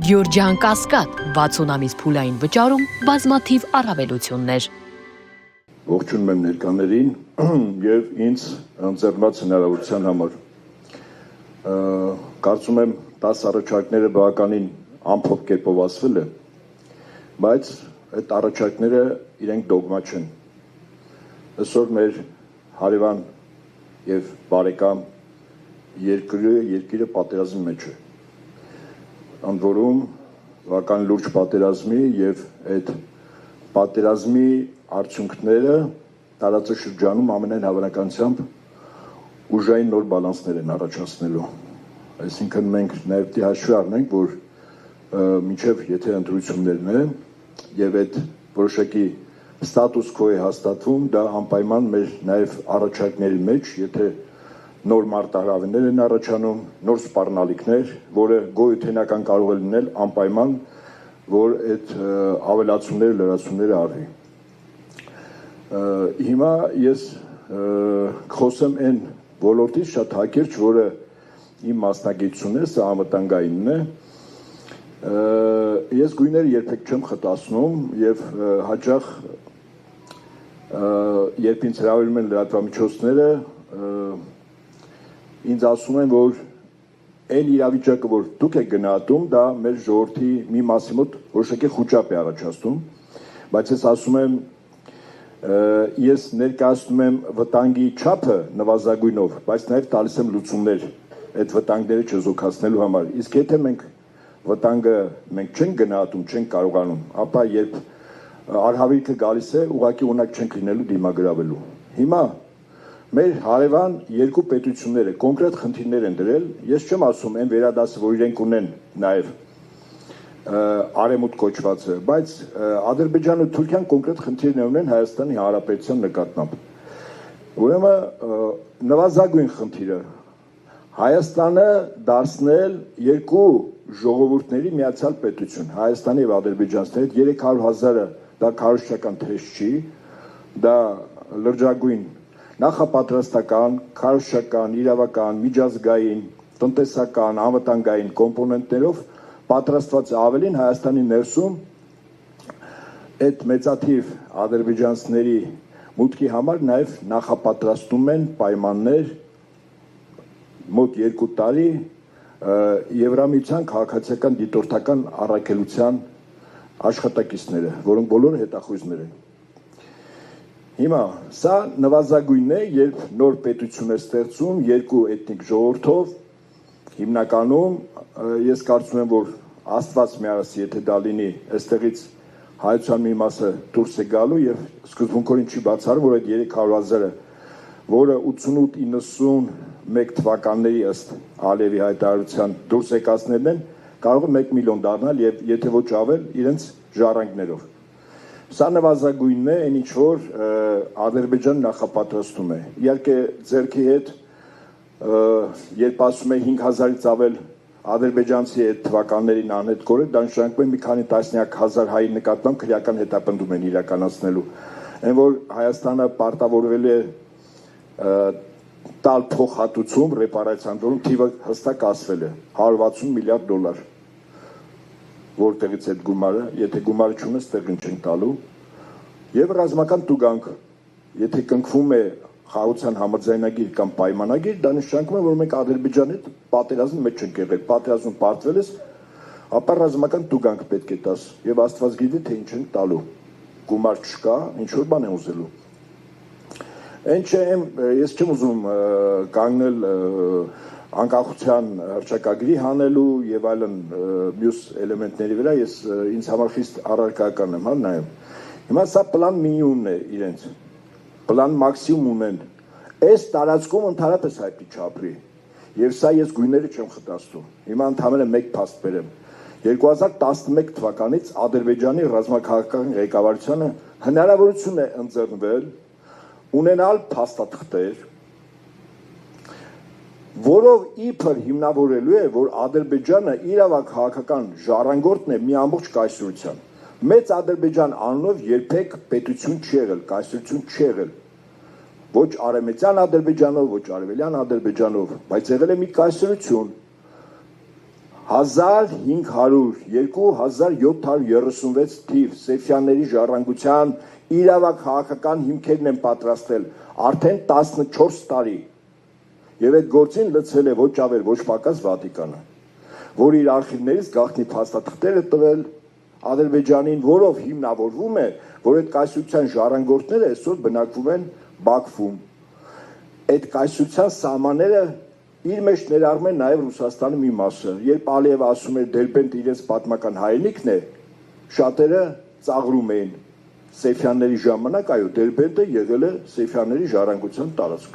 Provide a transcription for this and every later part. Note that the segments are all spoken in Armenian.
Գյորջյան Կասկադ 60 ամիս փուլային վճարում բազմաթիվ առավելություններ։ Ողջունում եմ ներկաներին եւ ինձ ընձեռնված հնարավորության համար։ Կարծում եմ 10 առաջարկները բավականին ամփոփ կերպով ասվել է, բայց այդ առաջարկները իրենք դոգմա չեն։ Այսօր մեր հարևան եւ բարեկամ երկիրը պատերազմի մեջ է։ Ընդ որում բավական լուրջ պատերազմի եւ այդ պատերազմի արդյունքները տարածաշրջանում ամենայն հավանականությամբ ուժային նոր բալանսներ են առաջացնելու։ Այսինքն մենք նաեւ դի հաշվի առնենք, որ մինչեւ եթե ընտրություններն է եւ այդ որոշակի ստատուս քո է հաստատվում, դա անպայման մեր նաեւ առաջարկների մեջ, եթե նոր մարտահրավերներ են առաջանում, նոր սպառնալիքներ, որը գոյութենական կարող է լինել անպայման, որ այդ ավելացումները, լրացումները արվի։ Հիմա ես խոսեմ այն ոլորտից շատ հակիրճ, որը իմ մասնագիտությունն է, սա անվտանգայինն է։ Ես գույները երբեք չեմ խտացնում եւ հաճախ երբ ինձ հրավիրում են լրատվամիջոցները, ինձ ասում են, որ այն իրավիճակը, որ դուք եք գնահատում, դա մեր ժողովրդի մի մասի մոտ որոշակի խուճապ է առաջացնում, բայց ես ասում եմ, ես ներկայացնում եմ վտանգի չափը նվազագույնով, բայց նաև տալիս եմ լուծումներ այդ վտանգները չզոքացնելու համար։ Իսկ եթե մենք վտանգը չենք գնահատում, չենք կարողանում, ապա երբ արհավիրքը գալիս է, ուղղակի ունակ չենք լինելու դիմագրավելու։ Հիմա մեր հարևան երկու պետությունները կոնկրետ խնդիրներ են դրել, ես չեմ ասում այն վերադասը, որ իրենք ունեն նաև արեմուտ կոչվածը, բայց Ադրբեջանը ու Թուրքիան կոնկրետ խնդիրներ ունեն Հայաստանի Հանրապետության նկատմամբ։ Ուրեմն նվազագույն խնդիրը Հայաստանը դարձնել երկու ժողովուրդների միացյալ պետություն, Հայաստանի եւ Ադրբեջանի հետ 300,000-ը դա քարոզչական թեժ չի, դա լրջագույն նախապատրաստական, քարոզչական, իրավական, միջազգային, տնտեսական, անվտանգային կոմպոնենտներով պատրաստված ավելին Հայաստանի ներսում այդ մեծաթիվ ադրբեջանցիների մուտքի համար նաև նախապատրաստում են պայմաններ մոտ 2 տարի Եվրամիության քաղաքացիական դիտորդական առաքելության աշխատակիցները, որոնք բոլորը հետախույզներ են։ Հիմա սա նվազագույնն է, երբ նոր պետություն է ստեղծում երկու էթնիկ ժողովրդով, հիմնականում ես կարծում եմ, որ Աստված միասին, եթե դա լինի, այստեղից հայության մի մասը դուրս է գալու եւ սկզբունքորեն չի բացառում, որ այդ 300,000-ը, որը 88-91 թվականների ըստ Ալիևի հայտարարության դուրս եկածներն են, կարող է 1 միլիոն դառնալ եւ եթե ոչ ավել, իրենց ժառանգներով։ Սա նվազագույնն է, այն ինչ որ Ադրբեջանը նախապատրաստում է։ Իհարկե ձերքի հետ երբ ասում է 5,000-ից ավել ադրբեջանցի այդ թվականներին անհետ կորել, դա նշանակում է մի քանի տասնյակ հազար հայի նկատմամբ քրեական հետապնդում են իրականացնելու։ Այն որ Հայաստանը պարտավորվել է տալ փոխհատուցում ռեպարացիան, որում թիվը հստակ ասվել է 160 միլիարդ դոլար։ Որտեղից այդ գումարը, եթե գումարը չունես, տեղին չեն տալու, եւ ռազմական տուգանք, եթե կնքվում է խաղաղության համաձայնագիր կամ պայմանագիր, դա նշանակում է, որ մենք Ադրբեջանի հետ պատերազմի մեջ չենք եղել, պատերազմում պարտվել ես, ապա ռազմական տուգանք պետք է տաս, եւ Աստված գիտի, թե ինչ են տալու, գումար չկա, ինչ որ բան է ուզելու։ Այն չէ, ես չեմ ուզում կանգնել անկախության հռչակագրի հանելու եւ այլն մյուս էլեմենտների վրա, ես ինձ համար խիստ առարկական եմ, հա նայեմ։ Հիմա սա պլան մինիմումն է իրենց։ Պլան մաքսիմում ունեն։ Այս տարածքում ընդհանրապես հայտնի չապրի։ Եվ սա ես գույները չեմ խտացնում։ Հիմա ընդհանրապես մեկ փաստ բերեմ։ 2011 թվականից Ադրբեջանի ռազմաքաղաքական ղեկավարությանը հնարավորություն է ընձեռնվել ունենալ փաստաթղթեր, որով իբր հիմնավորելու է, որ Ադրբեջանը իրավաքաղաքական ժառանգորդն է մի ամբողջ կայսրության։ Մեծ Ադրբեջան անունով երբեք պետություն չի եղել, կայսրություն չի եղել։ Ոչ արևմտյան Ադրբեջանով, ոչ արևելյան Ադրբեջանով, բայց եղել է մի կայսրություն։ 1500-2736 թիվ Սեֆյանների ժառանգության իրավակ քաղաքական հիմքերն են պատրաստել արդեն 14 տարի եւ այդ գործին լցել է ոչ ավել ոչ պակաս Վատիկանը, որ իր արխիվներից գաղտնի փաստաթղթեր է տվել Ադրբեջանին, որով հիմնավորվում է, որ այդ կայսրության ժառանգորդները այսօր բնակվում են Բաքվում։ Այդ կայսրության սահմանները իր մեջ ներառում են նաև Ռուսաստանի մի մասը։ Երբ Ալիևը ասում էր Դերբենտը իրենց պատմական հայրենիքն է, շատերը ծաղրում էին։ Սեֆյանների ժամանակ այո Դերբենտը եղել է Սեֆյանների ժառանգության տարածք։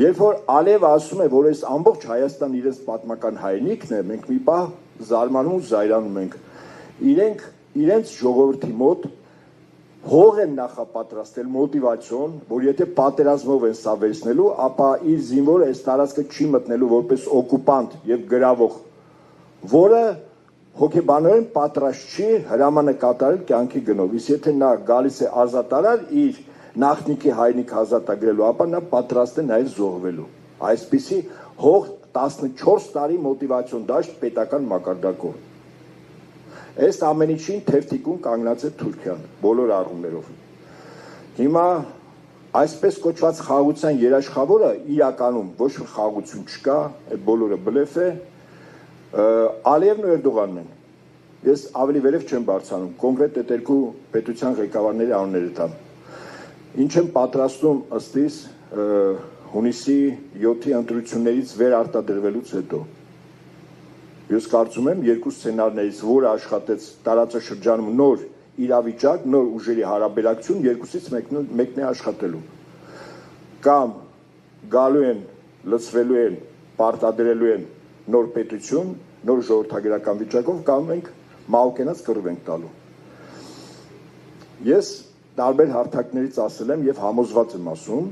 Երբ որ Ալիևը ասում է, որ այս ամբողջ Հայաստան իրենց պատմական հայրենիքն է, մենք մի պահ զարմանում ու զայրանում ենք։ Իրենց ժողովրդի մոտ հող են նախապատրաստել մոտիվացիոն, որ եթե պատերազմով են սա վերցնելու, ապա իր զինվորը այս տարածքը չի մտնելու որպես օկուպանտ եւ գրավող, որը հոգեբանորեն պատրաստ չի հրամանը կատարել կյանքի գնով։ Իսկ եթե նա գալիս է ազատարար իր նախնիկի հայրենիք ազատագրելու, ապա նա պատրաստ է նաև զոհվելու։ Այսպիսի հող 14 տարի մոտիվացիոն դաշտ պետական մակարդակով։ Այս ամեն ինչին թերթիկուն կանգնած է Թուրքիան, բոլոր առումներով։ Հիմա այսպես կոչված խաղաղության երաշխավորը իրականում ոչ մի խաղաղություն չկա, այդ բոլորը բլեֆ է, Ալիևն ու Էրդողանն են։ Ես ավելի վերև չեմ բարձրանում, կոնկրետ այդ երկու պետության ղեկավարների անունները տամ։ Ինչ են պատրաստում ըստ իս հունիսի 7-ի ընտրություններից վերարտադրվելուց հետո։ Ես կարծում եմ երկու սցենարներից, որը աշխատեց տարածաշրջանում նոր իրավիճակ, նոր ուժերի հարաբերակցություն, երկուսից մեկն է աշխատելու։ Կամ գալու են, լցվելու են, պարտադրելու են նոր պետություն, նոր ժողովրդագրական վիճակով, կամ մենք մահուկենաց կռիվ ենք տալու։ Ես տարբեր հարթակներից ասել եմ եւ համոզված եմ ասում,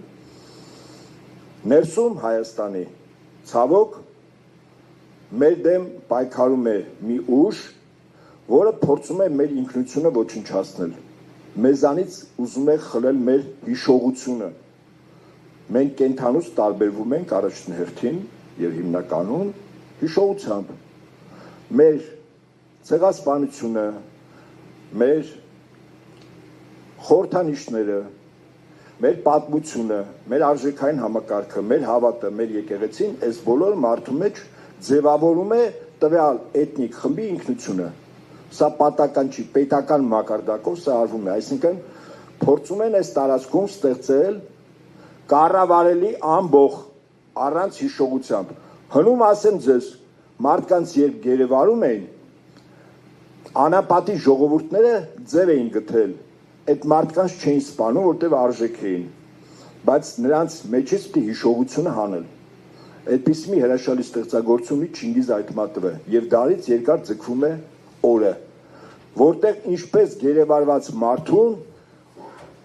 ներսում Հայաստանի ցավոք մեր դեմ պայքարում է մի ուժ, որը փորձում է մեր ինքնությունը ոչնչացնել։ Մեզանից ուզում է խլել մեր հիշողությունը։ Մենք կենթանուց տարբերվում ենք առաջնահերթին եւ հիմնականում հիշողությամբ։ Մեր ցեղասպանությունը, մեր խորհրդանիշները, մեր պատմությունը, մեր արժեքային համակարգը, մեր հավատը, մեր եկեղեցին, այս բոլոր մարդու մեջ ձևավորում է տվյալ էթնիկ խմբի ինքնությունը։ Սա պատական չի, պետական մակարդակով սա արվում է, այսինքն փորձում են այս տարածքում ստեղծել կառավարելի ամբողջ առանց հիշողությամբ։ Հնում ասեմ ձեզ, մարդկանց երբ գերեվարում էին, անապատի ժողովուրդները ձև էին գտել, այդ մարդկանց չէին սպանում, որտեղ արժեք էին, բայց նրանց մեջից պիտի հիշողությունը հանել։ Այդպես մի հրաշալի ստեղծագործումի Չինգիզ Այթմատովը եւ դարից երկար ձգվում է օրը, որտեղ ինչպես գերեվարված մարդուն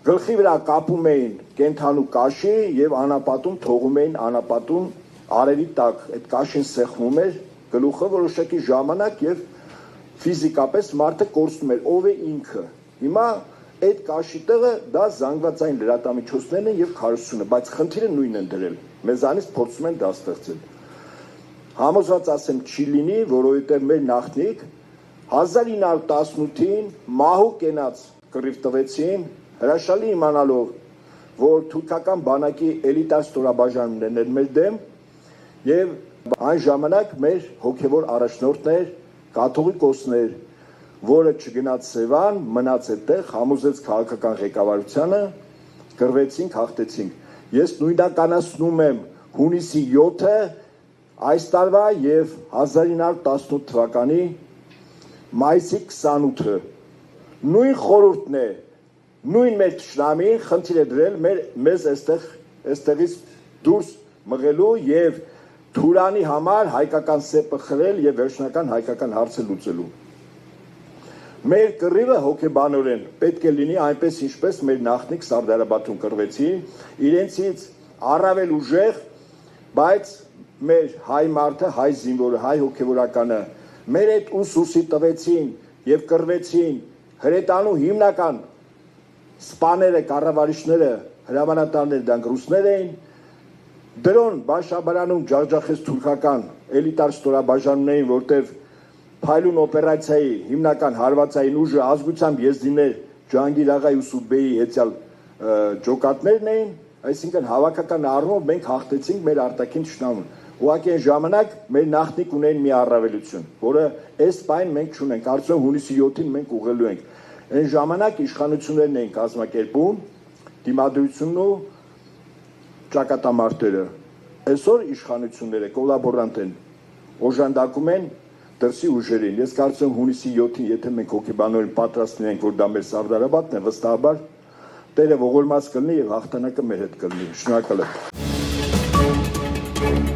գլխի վրա կապում էին կենթանու կաշի եւ անապատում թողում էին անապատում արևի տակ, այդ կաշին սեղմում էր գլուխը որոշակի ժամանակ եւ ֆիզիկապես մարդը կորցնում էր, ով է ինքը։ Հիմա այդ կաշի տեղը դա զանգվածային լրատվամիջոցներն են եւ քարոզությունը, բայց խնդիրը նույնն են դրել։ Մեզանից փորձում են դա ստեղծել։ Համոզված ասեմ չի լինի, որովհետեւ մեր նախնիկ 1918-ին մահու կենաց կռիվ տվեցին, հրաշալի իմանալով, որ թուրքական բանակի էլիտար ստորաբաժանումներն են մեր դեմ եւ այն ժամանակ մեր հոգեվոր առաջնորդներ, կաթողիկոսներ, որը չգնաց Սևան, մնաց այդտեղ, համոզեց քաղաքական ղեկավարությանը, կռվեցինք, հաղթեցինք։ Ես նույնականացնում եմ հունիսի 7-ը այս տարվա եւ 1918 թվականի մայիսի 28-ը։ Նույն խորհուրդն է, նույն մեր ճշնամին խնդիր է դրել մեզ այստեղից դուրս մղելու եւ Թուրանի համար հայկական սեպը խրել եւ վերջնական հայկական հարցը լուծելու։ Մեր կռիվը հոգեբանորեն պետք է լինի այնպես ինչպես մեր նախնիկ Սարդարաբադում կռվեցին, իրենցից առավել ուժեղ, բայց մեր հայ մարդը, հայ զինվորը, հայ հոգեվորականը մեր այդ ուսուսի տվեցին եւ կռվեցին հրետանու հիմնական սպաները, կառավարիչները, հրամանատարները դրանք ռուսներ էին, դրոն բաշաբարանում ջախջախեց թուրքական էլիտար ստորաբաժանումներին, որտեղ Փայլուն օպերացիայի հիմնական հարվածային ուժը ազգությամբ եզդիներ Ջահանգիր աղա Յուսուֆբեի հետյալ ջոկատներն էին, այսինքն հավաքական առումով մենք հաղթեցինք մեր արտաքին թշնամուն։ Ուղղակի այն ժամանակ մեր նախնիկ ունեն մի առավելություն, որը այս պայն մենք չունենք, կարծում եմ հունիսի 7-ին մենք ուղղելու ենք։ Այն ժամանակ իշխանություններն էին կազմակերպում դիմադրությունն ու ճակատամարտերը։ Այսօր իշխանությունները կոլաբորանտ են, օժանդակում են դրսի ուժերին։ Ես կարծում եմ հունիսի 7-ին, եթե մենք հոգեբանորեն պատրաստ լինենք, որ դա մեր Սարդարաբադն է, վստահաբար Տերը ողորմած կլինի եւ հաղթանակը մեր հետ կլինի։ Շնորհակալ եմ։